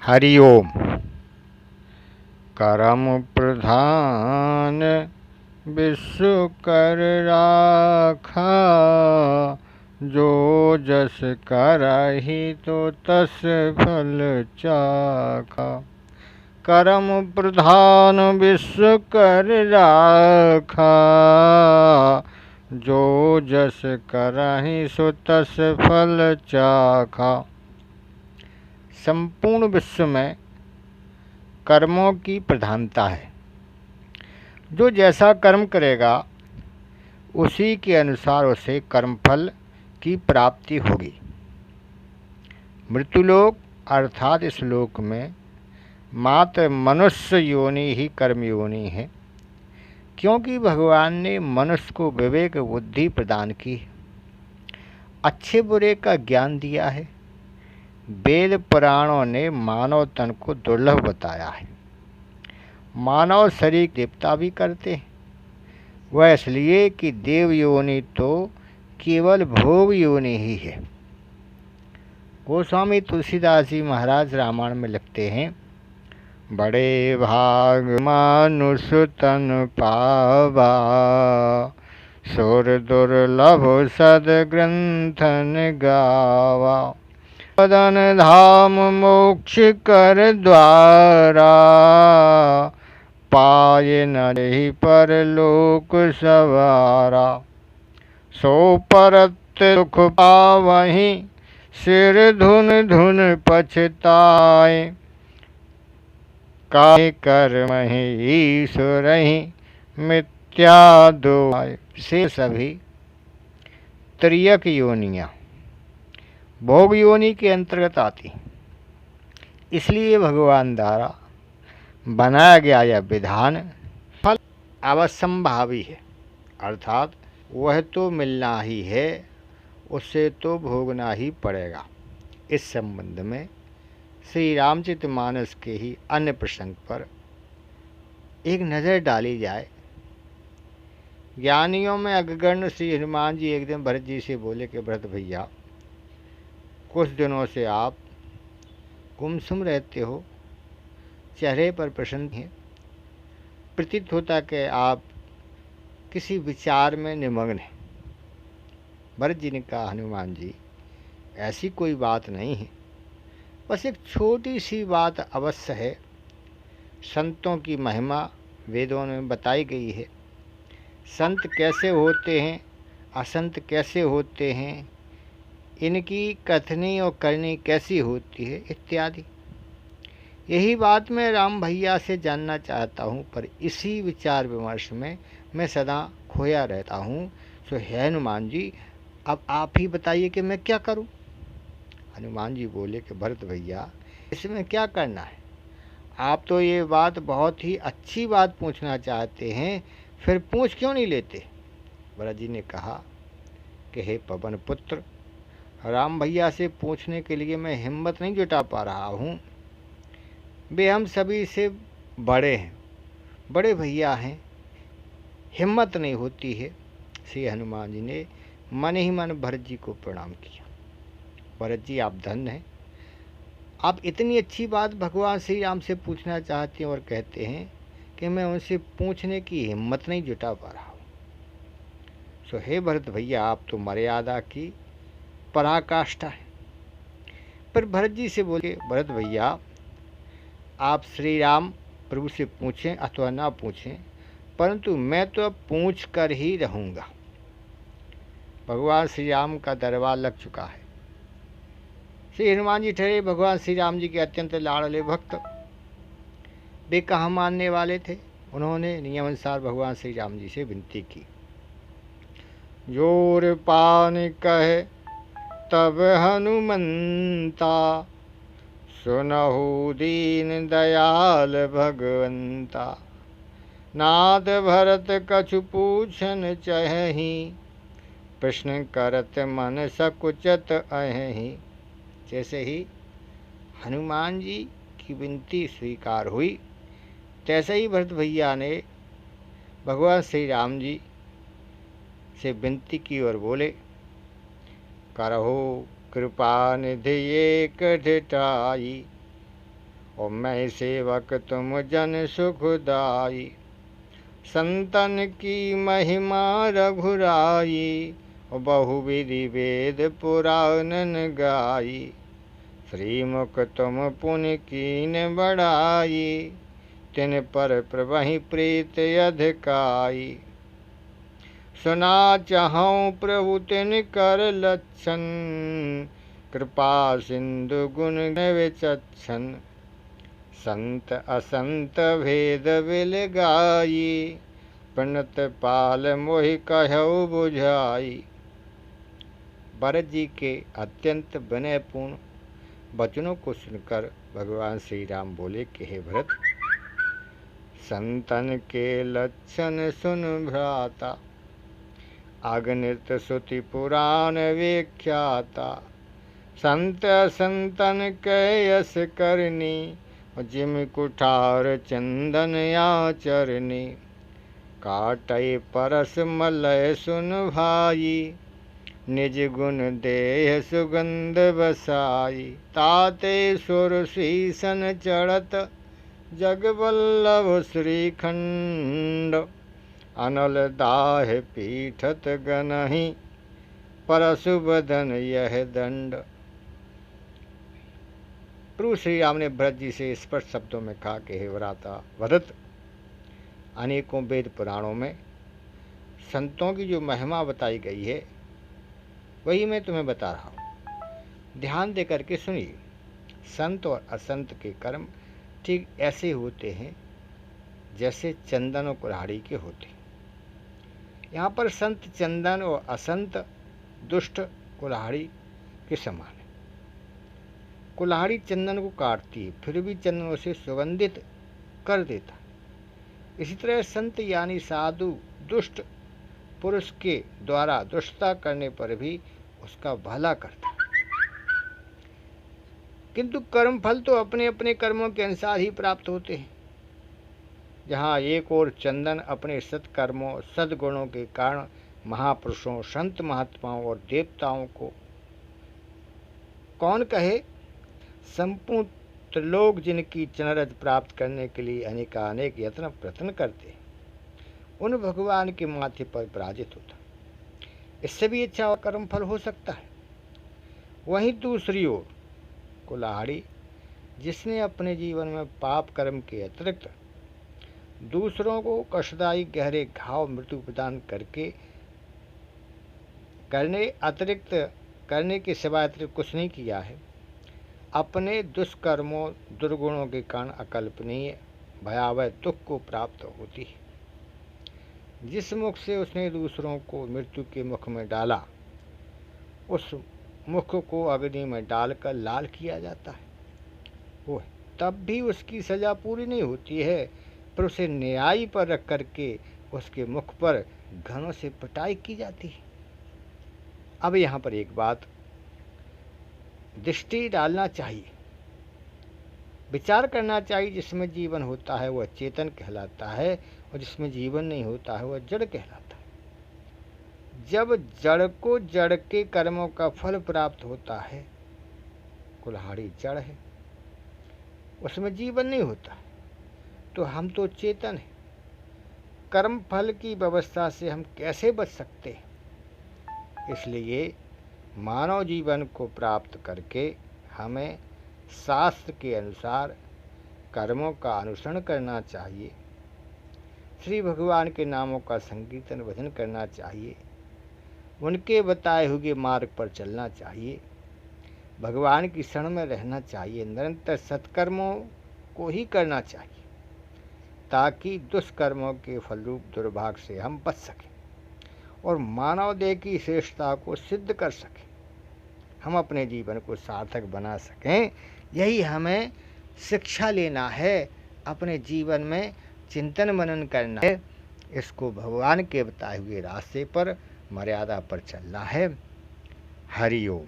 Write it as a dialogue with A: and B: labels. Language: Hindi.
A: हरि ओम। करम प्रधान विश्व कर राखा, जो जस करहि तो तस फल चाखा। करम प्रधान विश्व कर राखा, जो जस करहि सो तस फल चाखा। संपूर्ण विश्व में कर्मों की प्रधानता है। जो जैसा कर्म करेगा उसी के अनुसार उसे कर्मफल की प्राप्ति होगी। मृत्युलोक अर्थात इस लोक में मात्र मनुष्य योनि ही कर्म योनि है, क्योंकि भगवान ने मनुष्य को विवेक बुद्धि प्रदान की है, अच्छे बुरे का ज्ञान दिया है। वेद पुराणों ने मानव तन को दुर्लभ बताया है। मानव शरीर देवता भी करते हैं, वह इसलिए कि देव योनि तो केवल भोग योनि ही है। गोस्वामी तुलसीदास जी महाराज रामायण में लिखते हैं, बड़े भाग मानुष तन पावा, सुर दुर्लभ सद ग्रंथन गावा। पदन धाम मोक्ष कर द्वारा, पाए नरहि परलोक सवारा। सो परत दुख पावहीं, सिर धुन धुन पछताए। काहे कर्महि ईश्वरहि, मिथ्या दुआए। से सभी त्रियक योनियाँ भोग योनि के अंतर्गत आती, इसलिए भगवान द्वारा बनाया गया यह विधान फल अवश्यंभावी है, अर्थात वह तो मिलना ही है, उससे तो भोगना ही पड़ेगा। इस संबंध में श्री रामचरितमानस के ही अन्य प्रसंग पर एक नज़र डाली जाए। ज्ञानियों में अग्रगण्य श्री हनुमान जी एक दिन भरत जी से बोले कि भरत भैया, कुछ दिनों से आप गुमसुम रहते हो, चेहरे पर प्रसन्न हैं, प्रतीत होता कि आप किसी विचार में निमग्न हैं। भरत जी ने कहा, हनुमान जी ऐसी कोई बात नहीं है, बस एक छोटी सी बात अवश्य है। संतों की महिमा वेदों में बताई गई है। संत कैसे होते हैं, असंत कैसे होते हैं, इनकी कथनी और करनी कैसी होती है इत्यादि। यही बात मैं राम भैया से जानना चाहता हूँ, पर इसी विचार विमर्श में मैं सदा खोया रहता हूँ। सो है हनुमान जी, अब आप ही बताइए कि मैं क्या करूँ। हनुमान जी बोले कि भरत भैया, इसमें क्या करना है, आप तो ये बात बहुत ही अच्छी बात पूछना चाहते हैं, फिर पूछ क्यों नहीं लेते। भरत जी ने कहा कि हे पवन पुत्र, राम भैया से पूछने के लिए मैं हिम्मत नहीं जुटा पा रहा हूँ। वे हम सभी से बड़े हैं, बड़े भैया हैं, हिम्मत नहीं होती है। श्री हनुमान जी ने मन ही मन भरत जी को प्रणाम किया। भरत जी आप धन्य हैं, आप इतनी अच्छी बात भगवान श्री राम से पूछना चाहते हैं और कहते हैं कि मैं उनसे पूछने की हिम्मत नहीं जुटा पा रहा हूँ। सो हे भरत भैया, आप तो मर्यादा की पराकाष्ठा है। पर भरत जी से बोले, भरत भैया आप श्री राम प्रभु से पूछें अथवा ना पूछें, परंतु मैं तो अब पूछ कर ही रहूँगा। भगवान श्री राम का दरबार लग चुका है। श्री हनुमान जी ठहरे भगवान श्री राम जी के अत्यंत लाडले भक्त। वे कहाँ मानने वाले थे। उन्होंने नियमानुसार भगवान श्री राम जी से विनती की। जोर पान कहे तब हनुमंता, सुनहु दीन दयाल भगवंता। नाथ भरत कछु पूछन चहहि, प्रश्न करत मन सकुचत अहहि। जैसे ही हनुमान जी की विनती स्वीकार हुई, तैसे ही भरत भैया ने भगवान श्री राम जी से विनती की और बोले, करहो कृपा निधि एक ढिठाई, और मैं सेवक तुम जन सुखदाई। संतन की महिमा रघुराई, और बहुविधि वेद पुराणन गाई। श्रीमुख तुम पुण्य कीन बढ़ाई, तिन पर प्रभहि प्रीत अधिकाई। सुना चाहूँ प्रभु तिन कर लक्षण, कृपा सिंधु गुण विचक्षण। संत असंत भेद बिल गाई, प्रणत पाल मोहि कहु बुझाई। भरत जी के अत्यंत विनयपूर्ण वचनों को सुनकर भगवान श्री राम बोले कि हे भरत, संतन के लक्षण सुन भ्राता, अगणित श्रुति पुराण विख्याता। संत संतन के यश करनी, जिम कुठार चंदन आचरनी। काटय परस मलय सुन भाई, निज गुण देह सुगंध बसाई। ताते सुर शीसन चढ़त, जगवल्लभ श्रीखंड। अनल दाह पीठत गनहि, परशु बदन यह दंड। प्रभु श्री राम ने भरत जी से स्पष्ट शब्दों में कहा कि हे भरत, अनेकों वेद पुराणों में संतों की जो महिमा बताई गई है वही मैं तुम्हें बता रहा हूँ। ध्यान दे करके सुनिए। संत और असंत के कर्म ठीक ऐसे होते हैं जैसे चंदन और कुल्हाड़ी के होते हैं। यहाँ पर संत चंदन और असंत दुष्ट कुल्हाड़ी के समान है। कुल्हाड़ी चंदन को काटती है, फिर भी चंदन उसे सुगंधित कर देता है। इसी तरह संत यानी साधु दुष्ट पुरुष के द्वारा दुष्टता करने पर भी उसका भला करता है। किंतु कर्म फल तो अपने अपने कर्मों के अनुसार ही प्राप्त होते हैं। जहाँ एक और चंदन अपने सत्कर्मों सद्गुणों के कारण महापुरुषों संत महात्माओं और देवताओं को कौन कहे, संपूर्ण त्रिलोक जिनकी चनरज प्राप्त करने के लिए अनेकानेक यत्न प्रयत्न करते हैं, उन भगवान के माथे पर पराजित होता। इससे भी अच्छा कर्म फल हो सकता है। वहीं दूसरी ओर कुल्हाड़ी जिसने अपने जीवन में पाप कर्म के अतिरिक्त दूसरों को कष्टदायी गहरे घाव मृत्यु प्रदान करने के सिवाय अतिरिक्त कुछ नहीं किया है, अपने दुष्कर्मों दुर्गुणों के कारण अकल्पनीय भयावह दुख को प्राप्त होती है। जिस मुख से उसने दूसरों को मृत्यु के मुख में डाला, उस मुख को अग्नि में डालकर लाल किया जाता है। वो तब भी उसकी सजा पूरी नहीं होती है, पर उसे न्याय पर रख करके उसके मुख पर घनों से पिटाई की जाती है। अब यहाँ पर एक बात दृष्टि डालना चाहिए, विचार करना चाहिए। जिसमें जीवन होता है वह चेतन कहलाता है, और जिसमें जीवन नहीं होता है वह जड़ कहलाता है। जब जड़ को जड़ के कर्मों का फल प्राप्त होता है, कुल्हाड़ी जड़ है, उसमें जीवन नहीं होता है, तो हम तो चेतन हैं। कर्म फल की व्यवस्था से हम कैसे बच सकते हैं? इसलिए मानव जीवन को प्राप्त करके हमें शास्त्र के अनुसार कर्मों का अनुसरण करना चाहिए। श्री भगवान के नामों का संकीर्तन भजन करना चाहिए, उनके बताए हुए मार्ग पर चलना चाहिए, भगवान की शरण में रहना चाहिए, निरंतर सत्कर्मों को ही करना चाहिए, ताकि दुष्कर्मों के फलरूप दुर्भाग्य से हम बच सकें और मानव देह की श्रेष्ठता को सिद्ध कर सकें, हम अपने जीवन को सार्थक बना सकें। यही हमें शिक्षा लेना है, अपने जीवन में चिंतन मनन करना है, इसको भगवान के बताए हुए रास्ते पर मर्यादा पर चलना है। हरि ओम।